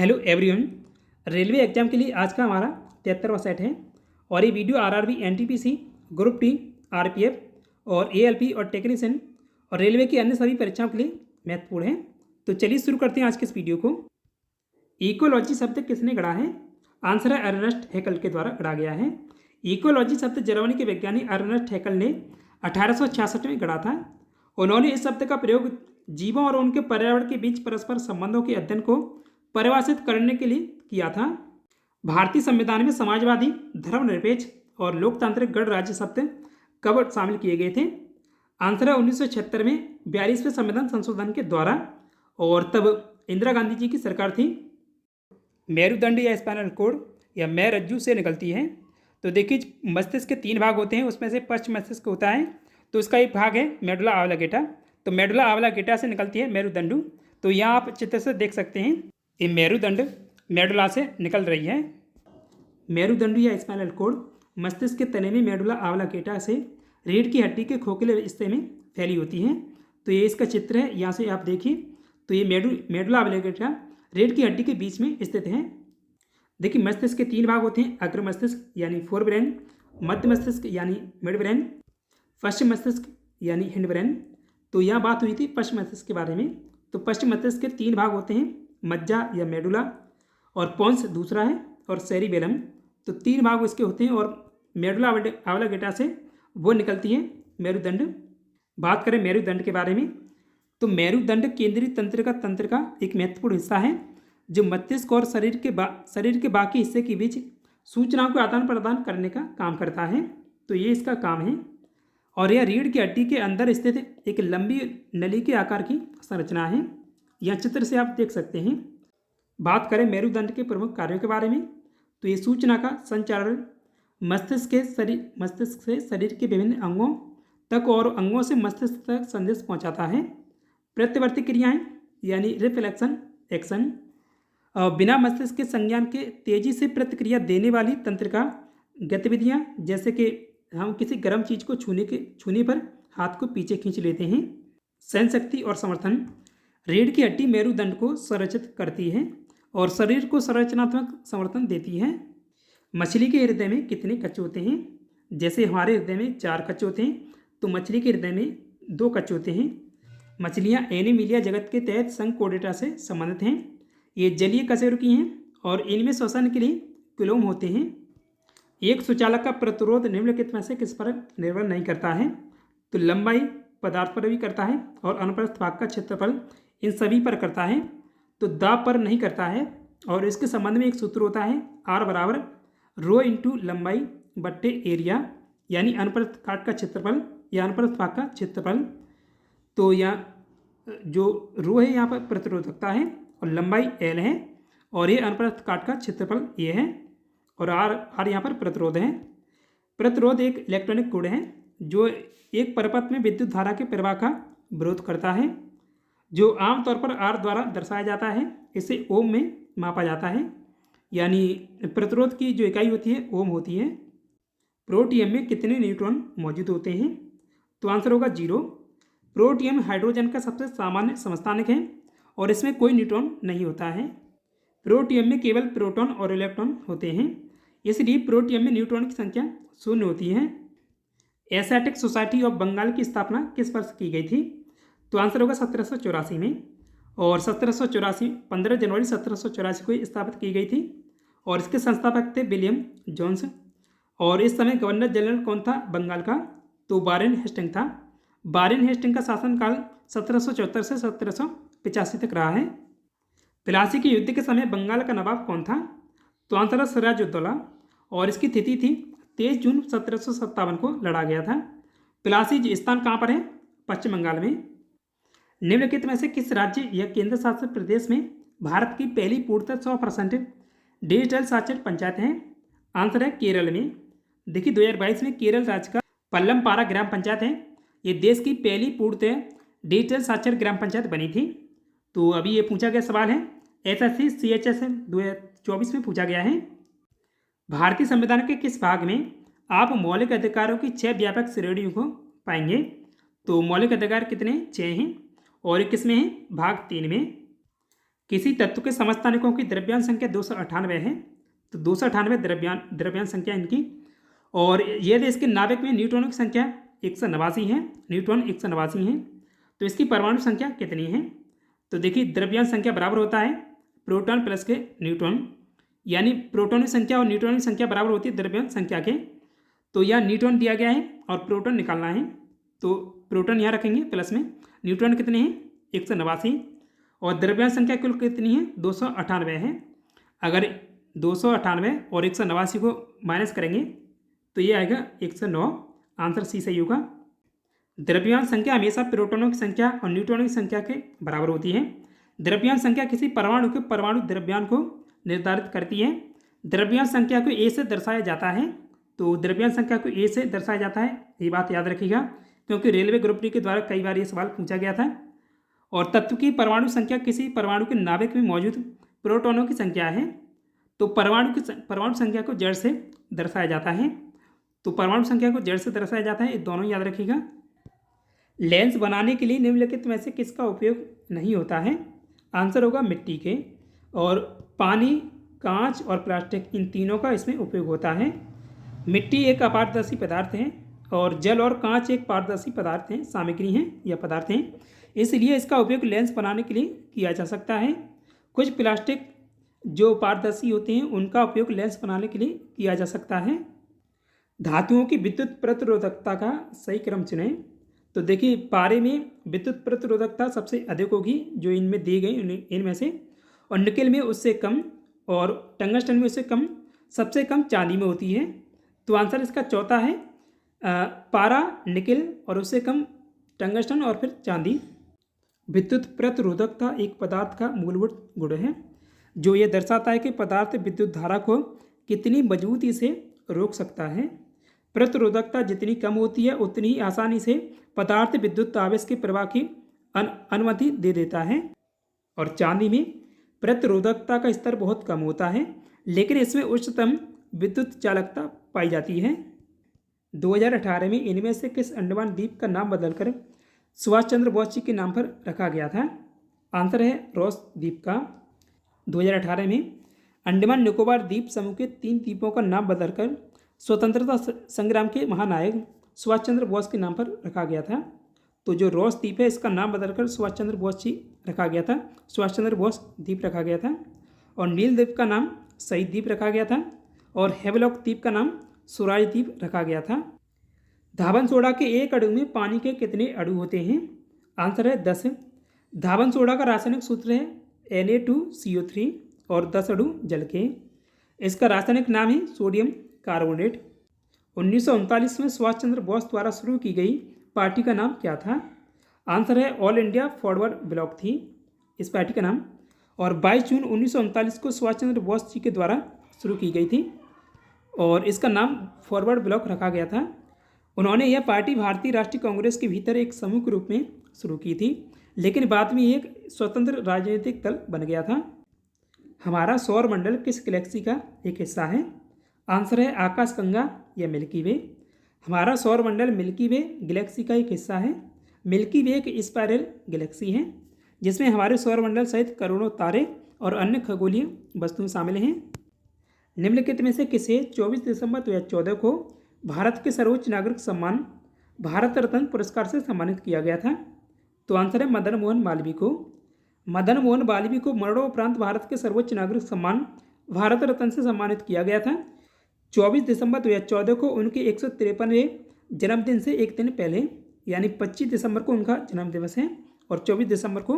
Hello everyone. Railway exam के लिए आज का हमारा 73वां सेट है और ये video RRB NTPC group T RPF और एएलपी और टेक्नीशियन और रेलवे की अन्य सभी परीक्षाओं के लिए महत्वपूर्ण है। तो चलिए शुरू करते हैं आज के इस वीडियो को। इकोलॉजी शब्द किसने गढ़ा है? आंसर है अर्नेस्ट हैकल के द्वारा गढ़ा गया है। इकोलॉजी शब्द जर्मनी के वैज्ञानिक अर्नेस्ट हैकल ने 1866 में गढ़ा था। उन्होंने इस शब्द का प्रयोग जीवों और उनके पर्यावरण के बीच परस्पर संबंधों के अध्ययन को परिभाषित करने के लिए किया था। भारतीय संविधान में समाजवादी, धर्मनिरपेक्ष और लोकतांत्रिक गणराज्य शब्द कब शामिल किए गए थे? आंसर है 1976 में 42वें संविधान संशोधन के द्वारा, और तब इंदिरा गांधी जी की सरकार थी। मेरुदंड या स्पाइनल कॉर्ड या मेरुरज्जु से निकलती है। तो देखिए, मस्तिष्क के 3 भाग होते हैं, उसमें से पश्च मस्तिष्क होता है, तो इसका एक भाग है मेडुला ऑब्लिंगेटा। तो मेडुला ऑब्लिंगेटा से निकलती है मेरुदंड। तो यहाँ आप चित्र से देख सकते हैं, ये मेरुदंड मेडुला से निकल रही है। मेरुदंड या स्पाइनल कॉर्ड मस्तिष्क के तने में मेडुला ऑब्लिंगेटा से रीढ़ की हड्डी के खोखले हिस्से में फैली होती है। तो ये इसका चित्र है, यहाँ से आप देखिए। तो ये मेडुला ऑब्लिंगेटा रीढ़ की हड्डी के बीच में स्थित है। देखिए, मस्तिष्क के 3 भाग होते हैं, अग्र मस्तिष्क यानी फोर ब्रेन, मध्य मस्तिष्क यानी मिड ब्रेन, पश्चिम मस्तिष्क यानी हिंड ब्रेन। तो यहाँ बात हुई थी पश्चिम मस्तिष्क के बारे में। तो पश्चिम मस्तिष्क के 3 भाग होते हैं, मज्जा या मेडुला, और पोन्स दूसरा है, और सेरिबेलम। तो 3 भाग इसके होते हैं, और मेडुला ऑब्लिंगेटा से वो निकलती है मेरुदंड। बात करें मेरुदंड के बारे में, तो मेरुदंड केंद्रीय तंत्र का एक महत्वपूर्ण हिस्सा है, जो मस्तिष्क और शरीर के बाकी हिस्से के बीच सूचनाओं को आदान प्रदान करने का काम करता है। तो ये इसका काम है, और यह रीढ़ की हड्डी के अंदर स्थित एक लंबी नली के आकार की संरचना है। यह चित्र से आप देख सकते हैं। बात करें मेरुदंड के प्रमुख कार्यों के बारे में, तो ये सूचना का संचारण मस्तिष्क से शरीर के विभिन्न अंगों तक और अंगों से मस्तिष्क तक संदेश पहुंचाता है। प्रत्यवर्ती क्रियाएं यानी रिफ्लेक्शन एक्शन, बिना मस्तिष्क के संज्ञान के तेजी से प्रतिक्रिया देने वाली तंत्रिका गतिविधियां, जैसे कि हम किसी गर्म चीज को छूने पर हाथ को पीछे खींच लेते हैं। सहन शक्ति और समर्थन, रीढ़ की हड्डी मेरुदंड को संरक्षित करती है और शरीर को संरचनात्मक समर्थन देती है। मछली के हृदय में कितने कच्चे होते हैं? जैसे हमारे हृदय में 4 कच्चे होते हैं, तो मछली के हृदय में 2 कच्चे होते हैं। मछलियाँ एनीमिलिया जगत के तहत संकोडेटा से संबंधित हैं। ये जलीय कशेरुकी हैं और इनमें श्वसन के लिए क्लोम होते हैं। एक सुचालक का प्रतिरोध निम्नलिखित में से किस पर निर्भर नहीं करता है? तो लंबाई पदार्थ पर भी करता है, और अनुप्रस्थ भाग का क्षेत्रफल इन सभी पर करता है। तो दाब पर नहीं करता है, और इसके संबंध में एक सूत्र होता है, R बराबर रो इंटू लंबाई बट्टे एरिया, यानी अनुप्रस्थ काट का क्षेत्रफल या अनुप्रस्थ भाग का क्षेत्रफल। तो यहाँ जो रो है यहाँ पर प्रतिरोधकता है, और लंबाई L है, और ये अनुप्रस्थ काट का क्षेत्रफल ये है, और R यहाँ पर प्रतिरोध है। प्रतिरोध एक इलेक्ट्रॉनिक गुण है जो एक परपथ में विद्युत धारा के प्रवाह का विरोध करता है, जो आमतौर पर R द्वारा दर्शाया जाता है। इसे ओम में मापा जाता है, यानी प्रतिरोध की जो इकाई होती है ओम होती है। प्रोटियम में कितने न्यूट्रॉन मौजूद होते हैं? तो आंसर होगा 0। प्रोटियम हाइड्रोजन का सबसे सामान्य समस्थानिक है, और इसमें कोई न्यूट्रॉन नहीं होता है। प्रोटियम में केवल प्रोटॉन और इलेक्ट्रॉन होते हैं, इसलिए प्रोटियम में न्यूट्रॉन की संख्या 0 होती है। एशियाटिक सोसाइटी ऑफ बंगाल की स्थापना किस वर्ष की गई थी? तो आंसर होगा 1784 में, और 15 जनवरी 1784 को स्थापित की गई थी, और इसके संस्थापक थे विलियम जोन्स। और इस समय गवर्नर जनरल कौन था बंगाल का? तो वारेन हेस्टिंग था। वारेन हेस्टिंग का शासनकाल 1774 से 1785 तक रहा है। प्लासी के युद्ध के समय बंगाल का नवाब कौन था? तो आंसर है सिराजुद्दौला, और इसकी तिथि थी 23 जून 1757 को लड़ा गया था। प्लासी स्थान कहाँ पर है? पश्चिम बंगाल में। निम्नलिखित में से किस राज्य या केंद्र शासित प्रदेश में भारत की पहली पूर्णतः 100% डिजिटल साक्षर पंचायत है? आंसर है केरल में। देखिए, 2022 में केरल राज्य का पल्लमपारा ग्राम पंचायत है, ये देश की पहली पूर्णतः डिजिटल साक्षर ग्राम पंचायत बनी थी। तो अभी ये पूछा गया सवाल है, SSC CHS 2024 में पूछा गया है। भारतीय संविधान के किस भाग में आप मौलिक अधिकारों की 6 व्यापक श्रेणियों को पाएंगे? तो मौलिक अधिकार कितने? 6 हैं, और किस में है? भाग 3 में। किसी तत्व के समस्थानिकों की द्रव्यांश संख्या 298 है, तो 298 द्रव्यांश संख्या इनकी। और यदि इसके नाभिक में न्यूट्रॉनों की संख्या 189 है, न्यूट्रॉन 189 है, तो इसकी परमाणु संख्या कितनी है? तो देखिए द्रव्यांश संख्या बराबर होता है प्रोटॉन प्लस के न्यूट्रॉन, यानी प्रोटॉन की संख्या और न्यूट्रॉन की संख्या बराबर होती है द्रव्यांश संख्या के। तो यह न्यूट्रॉन दिया गया है और प्रोटॉन निकालना है, तो प्रोटॉन यहाँ रखेंगे प्लस में, न्यूट्रॉन कितने हैं 189 और द्रव्यांश संख्या कुल कितनी है 298 है। अगर 298 और 189 को माइनस करेंगे तो ये आएगा 109, आंसर सी सही होगा। द्रव्यांश संख्या हमेशा प्रोटॉनों की संख्या और न्यूट्रॉनों की संख्या के बराबर होती है। द्रव्यांश संख्या किसी परमाणु के परमाणु द्रव्यांश को निर्धारित करती है। द्रव्यांश संख्या को ए से दर्शाया जाता है, तो द्रव्यांश संख्या को ए से दर्शाया जाता है, ये बात याद रखिएगा क्योंकि रेलवे ग्रुप डी के द्वारा कई बार ये सवाल पूछा गया था। और तत्व की परमाणु संख्या किसी परमाणु के नाभिक में मौजूद प्रोटॉनों की संख्या है, तो परमाणु संख्या को जेड से दर्शाया जाता है, तो परमाणु संख्या को जेड से दर्शाया जाता है, ये दोनों याद रखिएगा। लेंस बनाने के लिए निम्नलिखित में से किसका उपयोग नहीं होता है? आंसर होगा मिट्टी के। और पानी, कांच और प्लास्टिक, इन तीनों का इसमें उपयोग होता है। मिट्टी एक अपारदर्शी पदार्थ है और जल और कांच एक पारदर्शी पदार्थ हैं, सामग्री हैं या पदार्थ हैं, इसलिए इसका उपयोग लेंस बनाने के लिए किया जा सकता है। कुछ प्लास्टिक जो पारदर्शी होते हैं उनका उपयोग लेंस बनाने के लिए किया जा सकता है। धातुओं की विद्युत प्रतिरोधकता का सही क्रम चुनें। तो देखिए पारे में विद्युत प्रतिरोधकता सबसे अधिक होगी जो इनमें दी गई इनमें से, और निकेल में उससे कम और टंगस्टन में उससे कम, सबसे कम चांदी में होती है। तो आंसर इसका चौथा है पारा, निकेल और उससे कम टंगस्टन और फिर चांदी। विद्युत प्रतिरोधकता एक पदार्थ का मूलभूत गुण है जो ये दर्शाता है कि पदार्थ विद्युत धारा को कितनी मजबूती से रोक सकता है। प्रतिरोधकता जितनी कम होती है उतनी ही आसानी से पदार्थ विद्युत आवेश के प्रवाह की अनुमति दे देता है। और चांदी में प्रतिरोधकता का स्तर बहुत कम होता है लेकिन इसमें उच्चतम विद्युत चालकता पाई जाती है। 2018 में इनमें से किस अंडमान द्वीप का नाम बदलकर सुभाष चंद्र बोस जी के नाम पर रखा गया था? आंसर है रॉस द्वीप का। 2018 में अंडमान निकोबार द्वीप समूह के 3 द्वीपों का नाम बदलकर स्वतंत्रता संग्राम के महानायक सुभाष चंद्र बोस के नाम पर रखा गया था। तो जो रॉस द्वीप है इसका नाम बदलकर सुभाष चंद्र बोस जी रखा गया था, सुभाष चंद्र बोस द्वीप रखा गया था। और नील द्वीप का नाम शहीद द्वीप रखा गया था और हेवलॉक द्वीप का नाम स्वराज द्वीप रखा गया था। धावन सोडा के एक अणु में पानी के कितने अणु होते हैं? आंसर है 10। धावन सोडा का रासायनिक सूत्र है Na2CO3 और 10 अणु जल के। इसका रासायनिक नाम है सोडियम कार्बोनेट। 1939 में सुभाष चंद्र बोस द्वारा शुरू की गई पार्टी का नाम क्या था? आंसर है ऑल इंडिया फॉरवर्ड ब्लॉक थी इस पार्टी का नाम। और 22 जून 1939 को सुभाष चंद्र बोस जी के द्वारा शुरू की गई थी और इसका नाम फॉरवर्ड ब्लॉक रखा गया था। उन्होंने यह पार्टी भारतीय राष्ट्रीय कांग्रेस के भीतर एक समूह के रूप में शुरू की थी लेकिन बाद में एक स्वतंत्र राजनीतिक दल बन गया था। हमारा सौर मंडल किस गैलेक्सी का एक हिस्सा है? आंसर है आकाशगंगा या मिल्की वे। हमारा सौर मंडल मिल्की वे गैलेक्सी का एक हिस्सा है। मिल्की वे एक स्पाइरल गैलेक्सी है जिसमें हमारे सौर मंडल सहित करोड़ों तारे और अन्य खगोलीय वस्तुएं शामिल हैं। निम्नलिखित में से किसे 24 दिसंबर 2014 को भारत के सर्वोच्च नागरिक सम्मान भारत रत्न पुरस्कार से सम्मानित किया गया था? तो आंसर है मदन मोहन मालवीय को। मदन मोहन मालवीय को मरणोपरांत भारत के सर्वोच्च नागरिक सम्मान भारत रत्न से सम्मानित किया गया था 24 दिसंबर 2014 को। उनके 153वें जन्मदिन से एक दिन पहले यानी 25 दिसंबर को उनका जन्मदिवस है और 24 दिसंबर को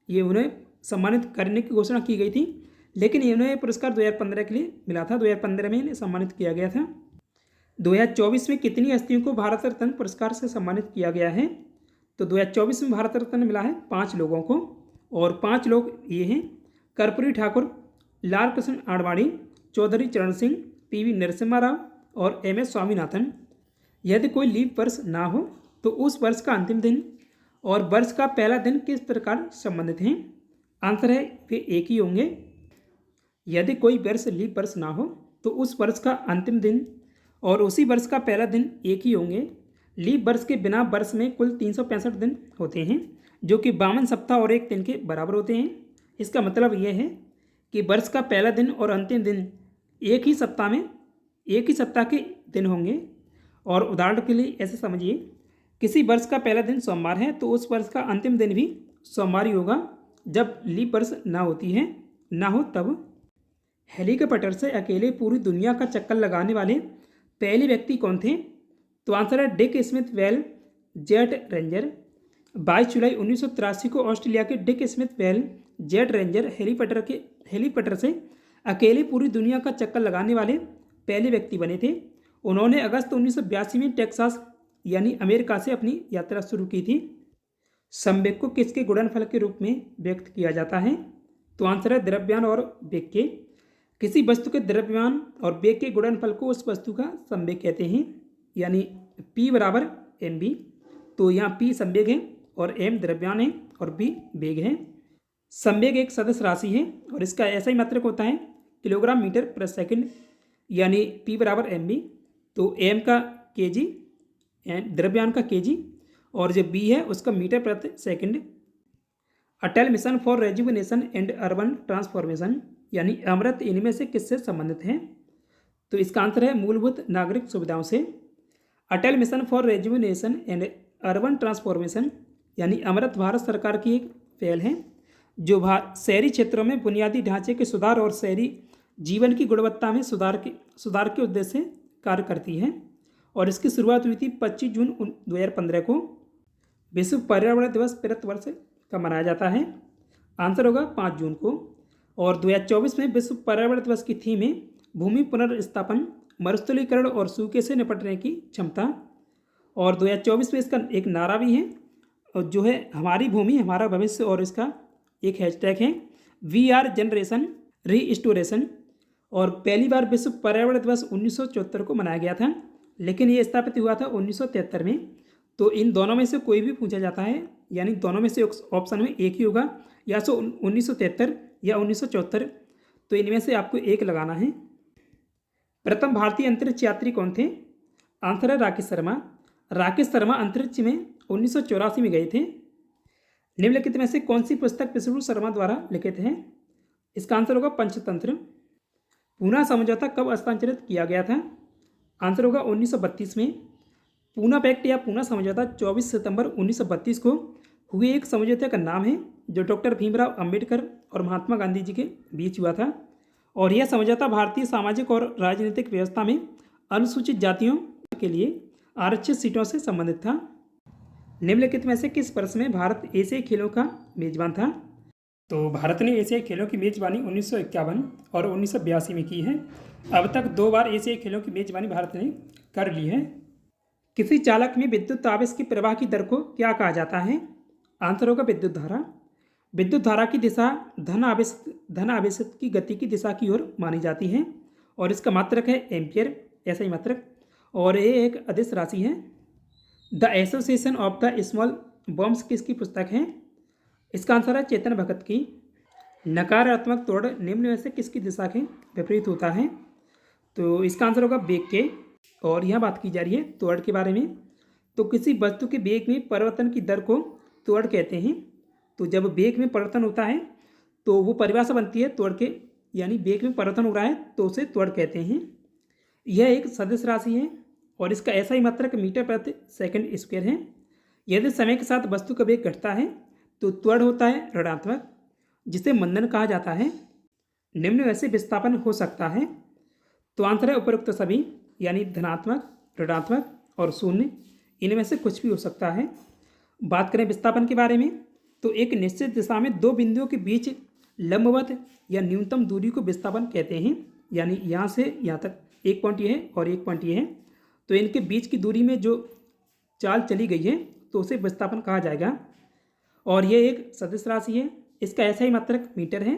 ये उन्हें सम्मानित करने की घोषणा की गई थी, लेकिन इन्हें पुरस्कार 2015 के लिए मिला था। 2015 में इन्हें सम्मानित किया गया था। 2024 में कितनी हस्तियों को भारत रत्न पुरस्कार से सम्मानित किया गया है? तो 2024 में भारत रत्न मिला है 5 लोगों को और 5 लोग ये हैं कर्पूरी ठाकुर, लाल कृष्ण आडवाणी, चौधरी चरण सिंह, PV नरसिम्हा राव और MS स्वामीनाथन। यदि कोई लीप वर्ष ना हो तो उस वर्ष का अंतिम दिन और वर्ष का पहला दिन किस प्रकार संबंधित हैं? आंसर है वे एक ही होंगे। यदि कोई वर्ष लीप वर्ष ना हो तो उस वर्ष का अंतिम दिन और उसी वर्ष का पहला दिन एक ही होंगे। लीप वर्ष के बिना वर्ष में कुल 365 दिन होते हैं जो कि 52 सप्ताह और एक दिन के बराबर होते हैं। इसका मतलब यह है कि वर्ष का पहला दिन और अंतिम दिन एक ही सप्ताह के दिन होंगे। और उदाहरण के लिए ऐसे समझिए, किसी वर्ष का पहला दिन सोमवार है तो उस वर्ष का अंतिम दिन भी सोमवार ही होगा जब लीप वर्ष ना हो तब। हेलीकॉप्टर से अकेले पूरी दुनिया का चक्कर लगाने वाले पहले व्यक्ति कौन थे? तो आंसर है Dick Smith well jet ranger. 22 जुलाई 1983 को Australia K Dick Smith well jet ranger helicopter से अकेले पूरी दुनिया का चक्कर लगाने वाले पहले व्यक्ति बने थे। उन्होंने अगस्त 1982 में टेक्सास यानी अमेरिका से अपनी यात्रा शुरू की थी। संवेग को किसके गुणनफल के रूप में व्यक्त किया जाता है? तो आंसर है द्रव्यमान और वेग के। किसी वस्तु के द्रव्यमान और वेग के गुणनफल को उस वस्तु का संवेग कहते हैं, यानी P बराबर mv। तो यहाँ P संवेग है और m द्रव्यमान है और v वेग है। संवेग एक सदिश राशि है और इसका ऐसा ही मात्रक होता है किलोग्राम मीटर प्रति सेकंड, यानी P बराबर mv। तो m का kg द्रव्यमान का kg और जो b है उसका मीटर प्रति second. Atal mission for rejuvenation and urban transformation यानी अमृत इनमें से किससे संबंधित है? तो इसका आंसर है मूलभूत नागरिक सुविधाओं से। Atal mission for rejuvenation and urban transformation यानी अमृत भारत सरकार की एक पहल है जो शहरी क्षेत्रों में बुनियादी ढांचे के सुधार और शहरी जीवन की गुणवत्ता में सुधार के उद्देश्य से कार्य करती है। और इसकी शुरुआत हुई थी 25 जून 2015 को। विश्व पर्यावरण दिवस प्रति वर्ष का मनाया जाता है। आंसर होगा 5 जून को। और 2024 में विश्व पर्यावरण दिवस की थीम है भूमि पुनर्स्थापन, मरुस्थलीकरण और सूखे से निपटने की क्षमता। और 2024 में इसका एक नारा भी है और जो है हमारी भूमि हमारा भविष्य, और इसका एक हैशटैग है वी आर जनरेशन रीस्टोरेशन। और पहली बार विश्व पर्यावरण दिवस 1974 को मनाया गया था, लेकिन ये स्थापित हुआ था 1973 में। तो इन दोनों में से कोई भी पूछा जाता है, यानी दोनों में से ऑप्शन में एक ही होगा, या तो 1973 या 1974। तो इनमें से आपको एक लगाना है। प्रथम भारतीय अंतरिक्ष यात्री कौन थे? आंसर है राकेश शर्मा। राकेश शर्मा अंतरिक्ष में 1984 में गए थे। निम्नलिखित में से कौन सी पुस्तक विष्णु शर्मा द्वारा लिखित है? इसका आंसर होगा पंचतंत्र। पूना समझौता कब हस्ताक्षरित किया गया था? आंसर होगा 1932 में। पूना पैक्ट या पूना समझौता 24 सितंबर 1932 को हुए एक समझौते का नाम है जो डॉक्टर भीमराव अंबेडकर और महात्मा गांधी जी के बीच हुआ था। और यह समझौता भारतीय सामाजिक और राजनीतिक व्यवस्था में अनुसूचित जातियों के लिए आरक्षित सीटों से संबंधित था। निम्नलिखित में से किस वर्ष में भारत एशियाई खेलों का मेजबान था? तो भारत ने एशियाई खेलों की मेजबानी 1951 और 1982 में की है। अब तक 2 बार एशियाई खेलों की मेजबानी भारत ने कर ली है। किसी चालक में विद्युत आवेश के प्रवाह की दर को क्या कहा जाता है? आंसर होगा विद्युत धारा। विद्युत धारा की दिशा धन आवेश की गति की दिशा की ओर मानी जाती है और इसका मात्रक है एम्पियर, ऐसा ही मात्रक। और ये एक अदिश राशि है। The association of the small bombs किसकी पुस्तक है? इसका आंसर है चेतन भगत की। नकारात्मक त्वरण निम्न में से किसकी दिशा के विपरीत होता है? तो इसका आंसर होगा वेग के। और यह बात की जा रही है त्वरण के बारे में। तो किसी वस्तु के वेग में परिवर्तन की दर को त्वरण कहते हैं। तो जब वेग में परिवर्तन होता है तो वो परिभाषा बनती है त्वरण के, यानी वेग में परिवर्तन हो रहा है तो उसे त्वरण कहते हैं। यह एक सदिश राशि है और इसका ऐसा ही मात्रक मीटर प्रति सेकंड स्क्वायर है। यदि समय के साथ वस्तु का वेग घटता है तो त्वरण होता है ऋणात्मक, जिसे मंदन कहा जाता है। निम्न में से विस्थापन हो सकता है? तो आंसर है उपरोक्त सभी, यानी धनात्मक, ऋणात्मक और शून्य। इनमें से कुछ भी हो सकता है। बात करें विस्थापन के बारे में तो एक निश्चित दिशा में 2 बिंदुओं के बीच लंबवत या न्यूनतम दूरी को विस्थापन कहते हैं। यानी यहाँ से यहाँ तक एक पॉइंट ये है और एक पॉइंट ये है, तो इनके बीच की दूरी में जो चाल चली गई है तो उसे विस्थापन कहा जाएगा। और ये एक सदिश राशि है। इसका ऐसा ही मात्रक मीटर है।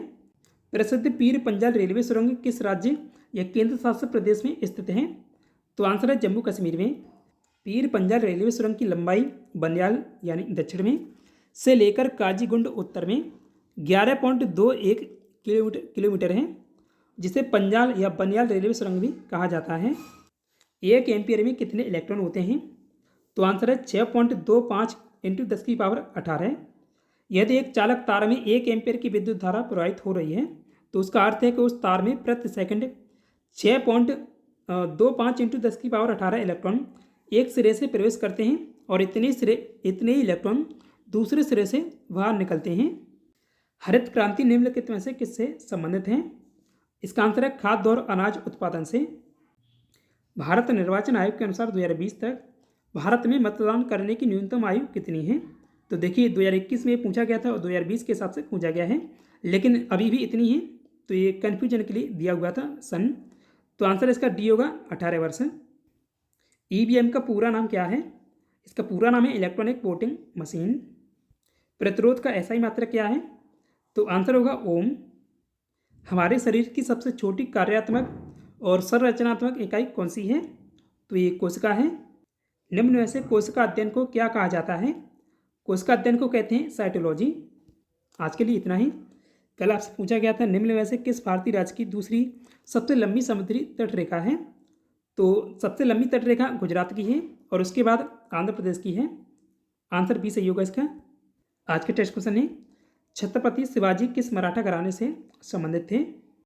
प्रसिद्ध पीर पंजाल रेलवे सुरंग किस राज्य या केंद्र शासित प्रदेश में स्थित है? तो आंसर है जम्मू कश्मीर में। पीर पंजाल रेलवे सुरंग की लंबाई बनियाल यानी दक्षिण में से लेकर काजीगुंड उत्तर में 11.21 किलोमीटर है, जिसे पंजाल या बनियाल रेलवे सुरंग भी कहा जाता है। 1 एम्पियर में कितने इलेक्ट्रॉन होते हैं? तो आंसर है 6.25 × 10⁻18। यदि एक चालक तार में 1 एम्पीयर की विद्युत धारा प्रवाहित हो रही है तो उसका अर्थ है कि उस तार में प्रति सेकंड 6.25 इंटू 10⁻18 इलेक्ट्रॉन एक सिरे से प्रवेश करते हैं और इतने ही इलेक्ट्रॉन दूसरे सिरे से बाहर निकलते हैं। हरित क्रांति निम्नलिखित में से किससे संबंधित है? इसका आंसर है खाद्य और अनाज उत्पादन से। भारत निर्वाचन आयोग के अनुसार 2020 तक भारत में मतदान करने की न्यूनतम आयु कितनी है? तो देखिए 2021 में पूछा गया था और 2020 के हिसाब से पूछा गया है, लेकिन अभी भी इतनी है, तो ये कन्फ्यूजन के लिए दिया हुआ था सन। तो आंसर इसका डी होगा 18 वर्ष। ईवीएम का पूरा नाम क्या है? इसका पूरा नाम है इलेक्ट्रॉनिक वोटिंग मशीन। प्रतिरोध का एसआई मात्रक क्या है? तो आंसर होगा ओम। हमारे शरीर की सबसे छोटी कार्यात्मक और संरचनात्मक इकाई कौन सी है? तो ये कोशिका है। निम्न में से कोशिका अध्ययन को क्या कहा जाता है? कोशिका अध्ययन को कहते हैं साइटोलॉजी। आज के लिए इतना ही। कल आपसे पूछा गया था निम्न में से किस भारतीय राज्य की दूसरी सबसे लंबी समुद्री तटरेखा है? तो सबसे लंबी तटरेखा गुजरात की है और उसके बाद आंध्र प्रदेश की है। आंसर बी सही होगा इसका। आज के टेस्ट क्वेश्चन है छत्रपति शिवाजी किस मराठा घराने से संबंधित थे?